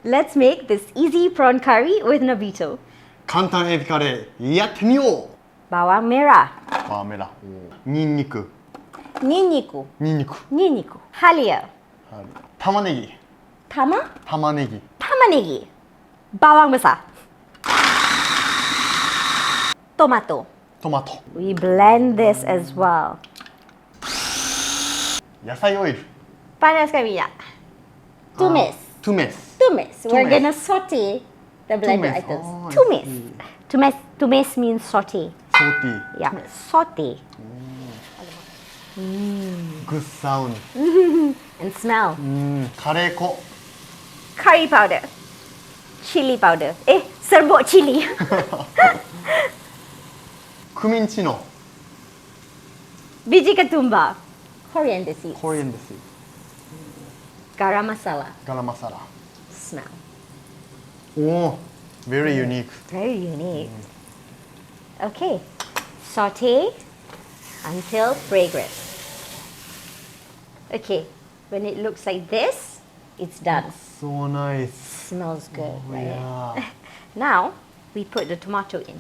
Let's make this easy prawn curry with Nabito. 簡単エビカレーやってみよう Bawang merah, バーメラニンニク ninniku, ニンニク ninniku, halia, 玉ねぎ tama, 玉ねぎ tamanegi, bawang besar, tomato. トマト We blend this as well. 野菜オイル Panaskan minyak. Tumis. トゥメス Tumis. We're Tumis. gonna saute the blended Tumis. items. Oh, I Tumis. see. Tumis means saute. ソーティー Yeah, saute. Good sound And smell. カレー粉 Curry powder. Chili powder. Serbuk chili. クミンチの Biji ketumbar. Coriander seeds. コリアンダーシー Garam masala. ガラマサラ Smell. おお very unique Very unique. Okay. Saute until fragrant. Okay. When it looks like this, it's done. so nice Smells good, right? yeah Now, we put the tomato in.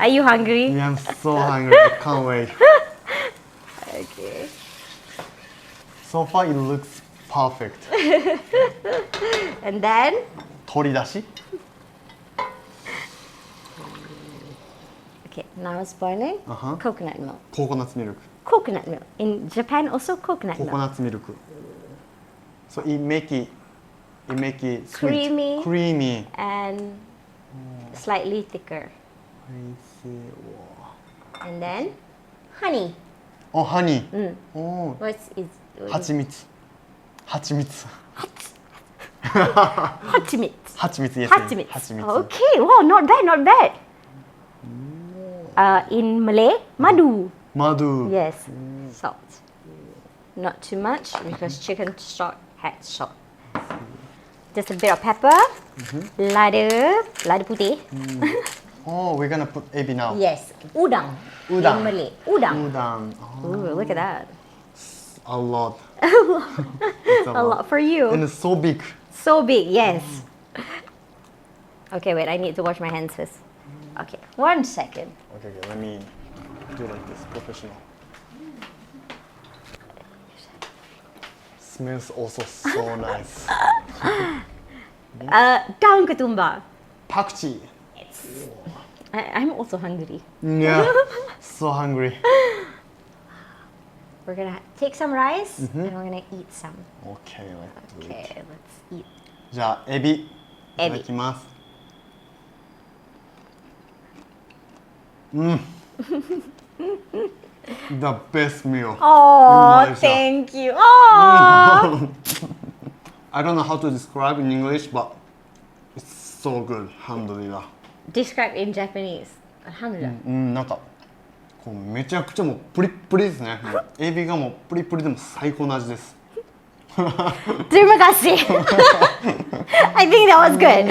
Are you hungry? yeah I'm so hungry I can't wait Okay. so far it looks perfect And then, 取り出し okay, now it's boiling. Uh-huh. Coconut milk. ココナッツミルク Coconut milk. In Japan, also coconut ココ milk. ナッツミルク so it make it sweet Creamy. creamy And slightly thicker. I see And then, honey. おハニーお What's it? ハチミツハチミツ Hachimits. ハチミツ yes Hachimits. ハチミツ Okay, wow, not bad, not bad. In Malay, madu. マドゥ Yes, salt. Not too much because chicken stock has salt. Just a bit of pepper, lada putih. oh we're gonna put ebi now Yes, udang. Udang. In Malay, udang. udang oh, Ooh, look at that. a lot It's A lot for you. and it's so big So big, yes. Okay, wait, I need to wash my hands first. Okay, 1 second. okay let me do like this professional smells also so nice Daun ketumbar. パクチ I'm also hungry.ー yeah so hungry We're gonna take some rice and we're gonna eat some. okay let's do it Okay, let's eat. じゃあエビいただきますThe best meal Oh, Malaysia. thank you. Oh, I don't know how to describe in English but it's so good alhamdulillah describe in Japanese. Alhamdulillah. なんかこうめちゃくちゃもうプリップリですねもうエビがもうプリプリでも最高の味です Terima kasih. I think that was good.